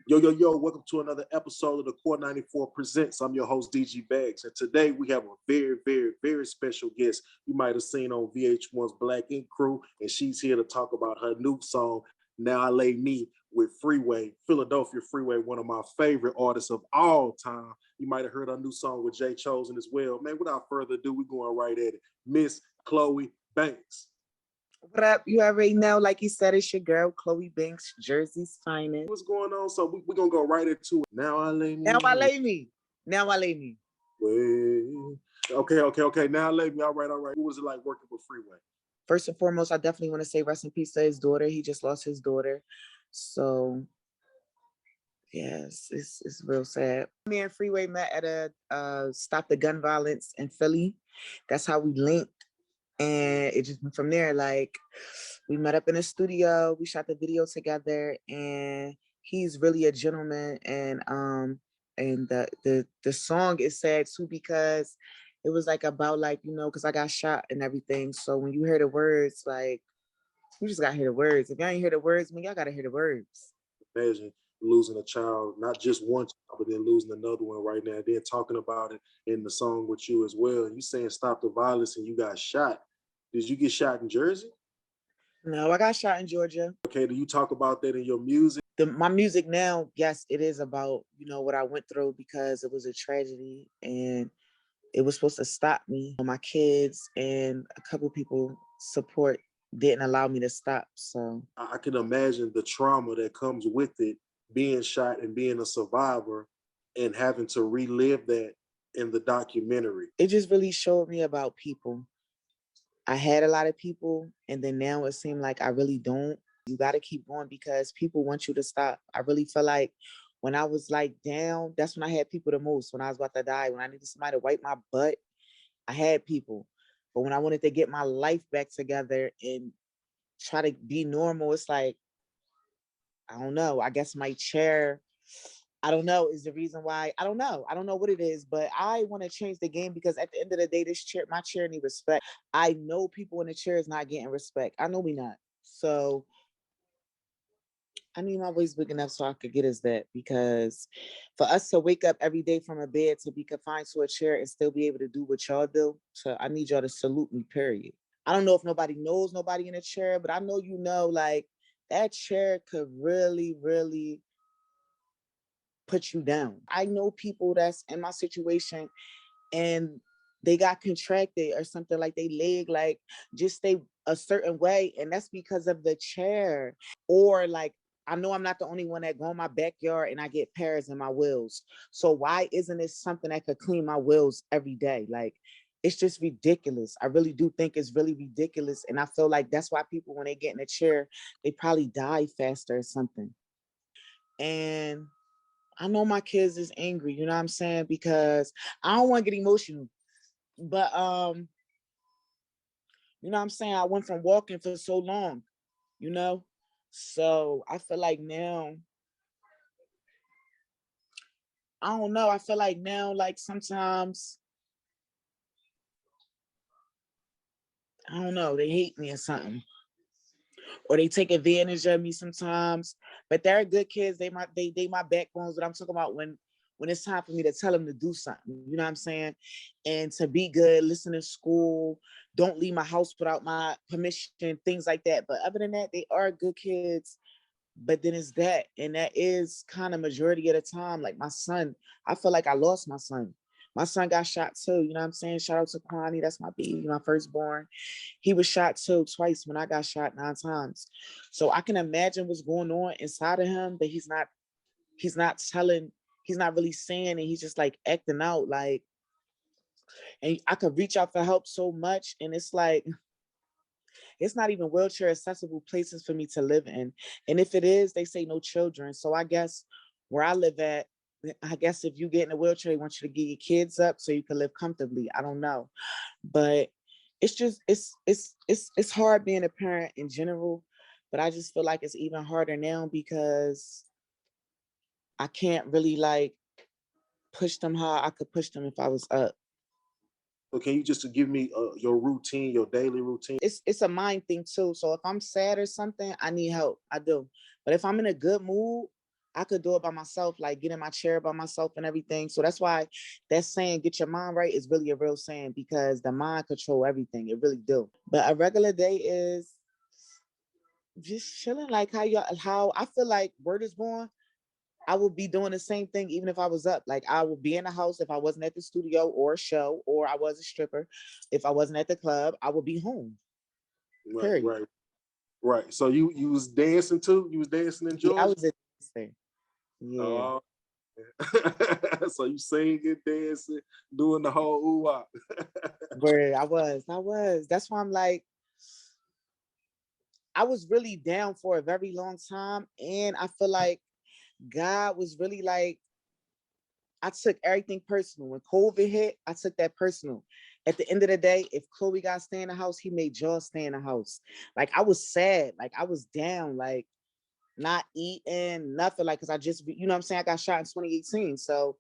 Yo, yo, yo, welcome to another episode of the Core 94 Presents. I'm your host, DG Bags, and today we have a very, very, very special guest you might have seen on VH1's Black Ink Crew, and she's here to talk about her new song, Now I Lay Me, with Freeway, Philadelphia Freeway, one of my favorite artists of all time. You might have heard her new song with Jay Chosen as well. Man, without further ado, we're going right at it. Miss Chloe Banks. What up? You already know, like you said, it's your girl, Chloe Banks, Jersey's finest. What's going on? So we're going to go right into it. Now I lay me. Now I lay me. Now I lay me. Well, okay. Now I lay me. All right. What was it like working with Freeway? First and foremost, I definitely want to say rest in peace to his daughter. He just lost his daughter. So, yes, it's real sad. Me and Freeway met at a Stop the Gun Violence in Philly. That's how we linked. And it just from there, like, we met up in the studio, we shot the video together, and he's really a gentleman. And the song is sad too, because it was like about, like, you know, because I got shot and everything. So when you hear the words, like, you just gotta hear the words. If y'all ain't hear the words, y'all gotta hear the words. Imagine losing a child, not just one child, but then losing another one right now. Then talking about it in the song with you as well. And you saying stop the violence and you got shot. Did you get shot in Jersey? No, I got shot in Georgia. Okay, do you talk about that in your music? My music now, yes, it is about, you know, what I went through, because it was a tragedy and it was supposed to stop me. My kids and a couple people support didn't allow me to stop. So I can imagine the trauma that comes with it, being shot and being a survivor and having to relive that in the documentary. It just really showed me about people. I had a lot of people, and then now it seemed like I really don't. You got to keep going because people want you to stop. I really feel like when I was like down, that's when I had people the most. When I was about to die, when I needed somebody to wipe my butt, I had people. But when I wanted to get my life back together and try to be normal, it's like, I don't know. I guess my chair, I don't know, is the reason why. I don't know. I don't know what it is, but I want to change the game, because at the end of the day, this chair, my chair need respect. I know people in the chair is not getting respect. I know we not. So I need my voice big enough so I could get us that, because for us to wake up every day from a bed to be confined to a chair and still be able to do what y'all do, so I need y'all to salute me, period. I don't know if nobody knows nobody in a chair, but I know, you know, like, that chair could really, really put you down. I know people that's in my situation and they got contracted or something, like they leg, like, just stay a certain way, and that's because of the chair. Or like, I know I'm not the only one that go in my backyard and I get pears in my wheels. So why isn't it something that could clean my wheels every day? Like, it's just ridiculous. I really do think it's really ridiculous. And I feel like that's why people, when they get in a chair, they probably die faster or something. And I know my kids is angry, you know what I'm saying? Because I don't want to get emotional. But you know what I'm saying? I went from walking for so long, you know? So I feel like now, I don't know. I feel like now, like, sometimes, I don't know, they hate me or something. Or they take advantage of me sometimes. But they're good kids. They my backbones. But I'm talking about when it's time for me to tell them to do something, you know what I'm saying? And to be good, listen to school, don't leave my house without my permission, things like that. But other than that, they are good kids. But then it's that, and that is kind of majority of the time. Like my son, I feel like I lost my son. My son got shot too, you know what I'm saying? Shout out to Kwani, that's my baby, my firstborn. He was shot too twice when I got shot 9 times. So I can imagine what's going on inside of him, but he's not telling, he's not really saying, and he's just like acting out, like, and I could reach out for help so much, and it's like, it's not even wheelchair accessible places for me to live in. And if it is, they say no children. So I guess where I live at, I guess if you get in a wheelchair, they want you to get your kids up so you can live comfortably. I don't know. But it's just, it's hard being a parent in general. But I just feel like it's even harder now because I can't really like push them how I could push them if I was up. So can you just give me your routine, your daily routine? It's a mind thing too. So if I'm sad or something, I need help. I do. But if I'm in a good mood, I could do it by myself, like get in my chair by myself and everything. So that's why that saying, get your mind right, is really a real saying, because the mind control everything. It really do. But a regular day is just chilling, like how I feel like Word is Born. I would be doing the same thing even if I was up. Like I would be in the house if I wasn't at the studio or a show, or I was a stripper. If I wasn't at the club, I would be home. Right, Period. right. So you was dancing too? You was dancing in Yeah, I Georgia? was a dancer. Yeah. Oh, so you singing, dancing, doing the whole ooh-ah. Where I was. That's why I'm like, I was really down for a very long time. And I feel like God was really like, I took everything personal. When COVID hit, I took that personal. At the end of the day, if Chloe got to stay in the house, he made Jaw stay in the house. Like I was sad. Like I was down, like not eating, nothing. Like, cause I just, you know what I'm saying? I got shot in 2018. So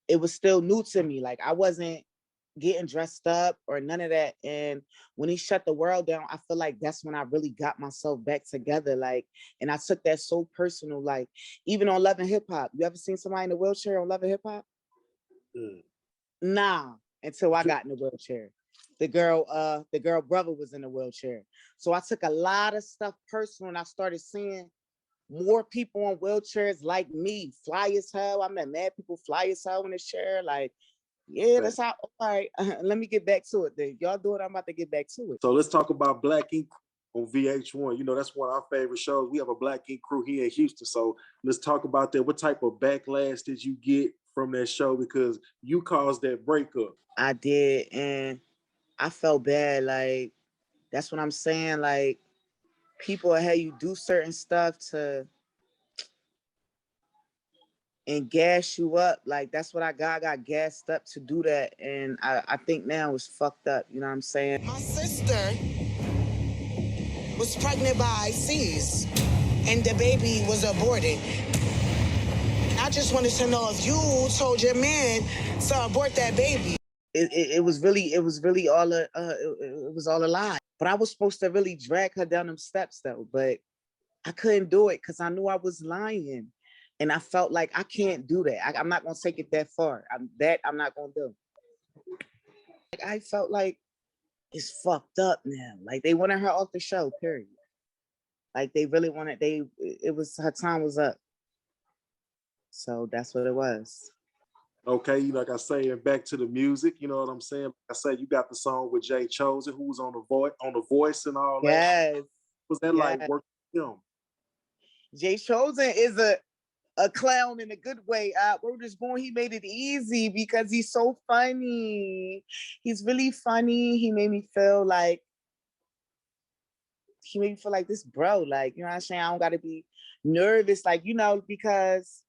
it was still new to me. Like I wasn't getting dressed up or none of that. And when he shut the world down, I feel like that's when I really got myself back together. Like, and I took that so personal. Like, even on Love and Hip Hop, you ever seen somebody in a wheelchair on Love and Hip Hop? Mm. Nah, until I got in the wheelchair. The girl brother was in the wheelchair. So I took a lot of stuff personal, and I started seeing more people on wheelchairs like me, fly as hell. I met mad people fly as hell in the chair. Like, yeah, that's how. All right, let me get back to it. Then y'all do it. I'm about to get back to it. So let's talk about Black Ink on VH1. You know, that's one of our favorite shows. We have a Black Ink crew here in Houston. So let's talk about that. What type of backlash did you get from that show? Because you caused that breakup. I did, and I felt bad. Like, that's what I'm saying. Like, people have you do certain stuff to and gas you up. Like that's what I got gassed up to do that. And I think now it's fucked up. You know what I'm saying? My sister was pregnant by C's and the baby was aborted. I just wanted to know if you told your man to abort that baby. It was really all it was all a lie. But I was supposed to really drag her down them steps though. But I couldn't do it because I knew I was lying. And I felt like I can't do that. I'm not gonna take it that far. I'm not gonna do. Like I felt like it's fucked up now. Like they wanted her off the show, period. Like they really wanted, it was, her time was up. So that's what it was. Okay, like I say, and back to the music, you know what I'm saying? Like I say, you got the song with Jay Chosen, who was on the voice and all that. Yes. What was that like working with him? Jay Chosen is a clown in a good way. Word is Born, he made it easy because he's so funny. He's really funny. He made me feel like this bro. Like, you know what I'm saying? I don't gotta be nervous, like, you know, because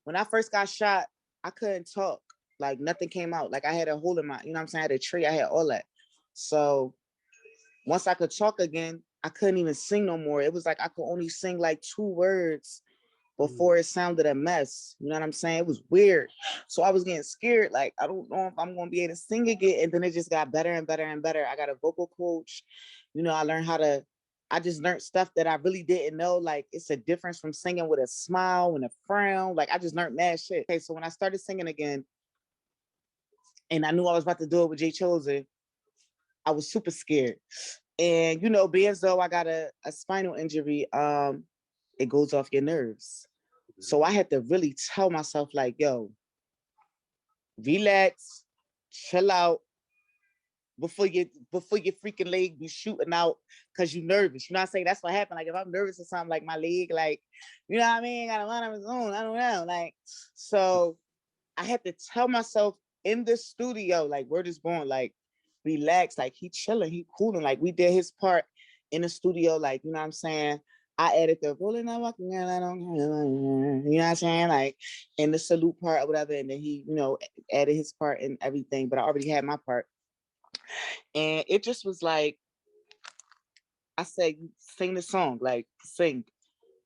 when I first got shot, I couldn't talk. Like nothing came out. Like I had a hole in my, you know what I'm saying? I had a tree, I had all that. So once I could talk again, I couldn't even sing no more. It was like I could only sing like 2 words before it sounded a mess. You know what I'm saying? It was weird. So I was getting scared. Like, I don't know if I'm going to be able to sing again. And then it just got better and better and better. I got a vocal coach. You know, I just learned stuff that I really didn't know. Like, it's a difference from singing with a smile and a frown. Like, I just learned mad shit. Okay, so when I started singing again, and I knew I was about to do it with Jay Chosen, I was super scared. And, you know, being as though I got a spinal injury, it goes off your nerves. So I had to really tell myself, like, yo, relax, chill out before your freaking leg be shooting out because you're nervous. You know what I'm saying? That's what happened. Like if I'm nervous or something, like my leg, like, you know what I mean? Got a lot of his own. I don't know. Like, so I had to tell myself in the studio, like, Word is Born, like, relax, like he chilling, he cooling. Like we did his part in the studio, like, you know what I'm saying? I added the rolling out walking around, I don't, you know what I'm saying? Like in the salute part or whatever. And then he, you know, added his part and everything, but I already had my part. And it just was like, I said, sing the song, like sing.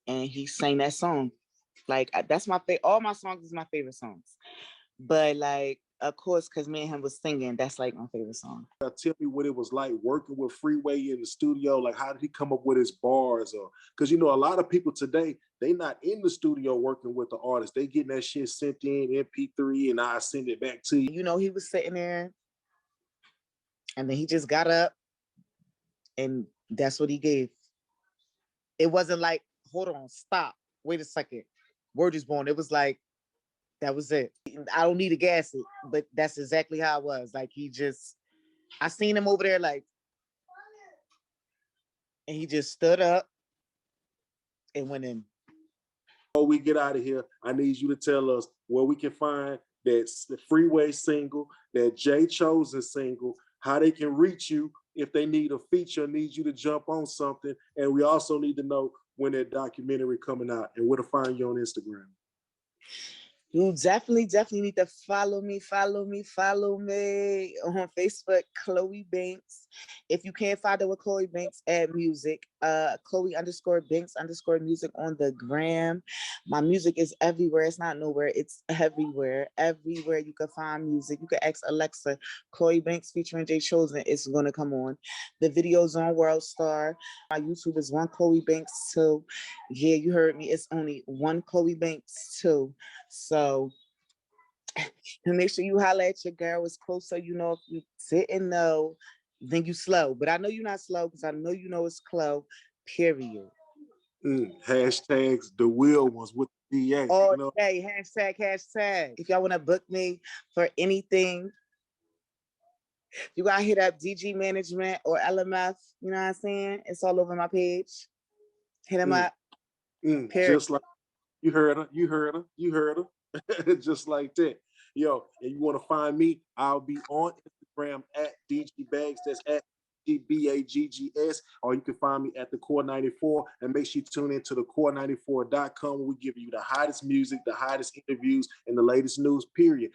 And he sang that song. Like that's my favorite, all my songs is my favorite songs. But like, Of course, because me and him was singing. That's like my favorite song. Tell me what it was like working with Freeway in the studio. Like, how did he come up with his bars? Or because you know, a lot of people today, they not in the studio working with the artist. They getting that shit sent in MP3, and I send it back to you. You know, he was sitting there, and then he just got up, and that's what he gave. It wasn't like, hold on, stop, wait a second, word is born. It was like, that was it. I don't need to gas it, but that's exactly how it was. Like, I seen him over there, like, and he just stood up and went in. Before we get out of here, I need you to tell us where we can find that the Freeway single, that Jay Chosen single, how they can reach you if they need a feature, need you to jump on something. And we also need to know when that documentary coming out and where to find you on Instagram. You definitely need to follow me on Facebook, Chloe Banks. If you can't find it with Chloe Banks, add music. Chloe_Banks_music on the gram. My music is everywhere. It's not nowhere. It's everywhere. Everywhere you can find music. You can ask Alexa, Chloe Banks featuring Jay Chosen. It's going to come on. The video's on World Star. My YouTube is one Chloe Banks 2. Yeah, you heard me. It's only one Chloe Banks 2. So make sure you holler at your girl. It's close, so you know. If you didn't know, then you slow. But I know you're not slow because I know you know it's Chloe, period. Hashtags the real ones with the DA. All you know? day, hashtag. If y'all want to book me for anything, you gotta hit up DG Management or LMF. You know what I'm saying? It's all over my page. Hit them up. Just like you heard her. Just like that. Yo, and you want to find me, I'll be on Instagram at DG Bags. That's at DBAGGS. Or you can find me at the Core 94. And make sure you tune into the core94.com where we give you the hottest music, the hottest interviews, and the latest news, period.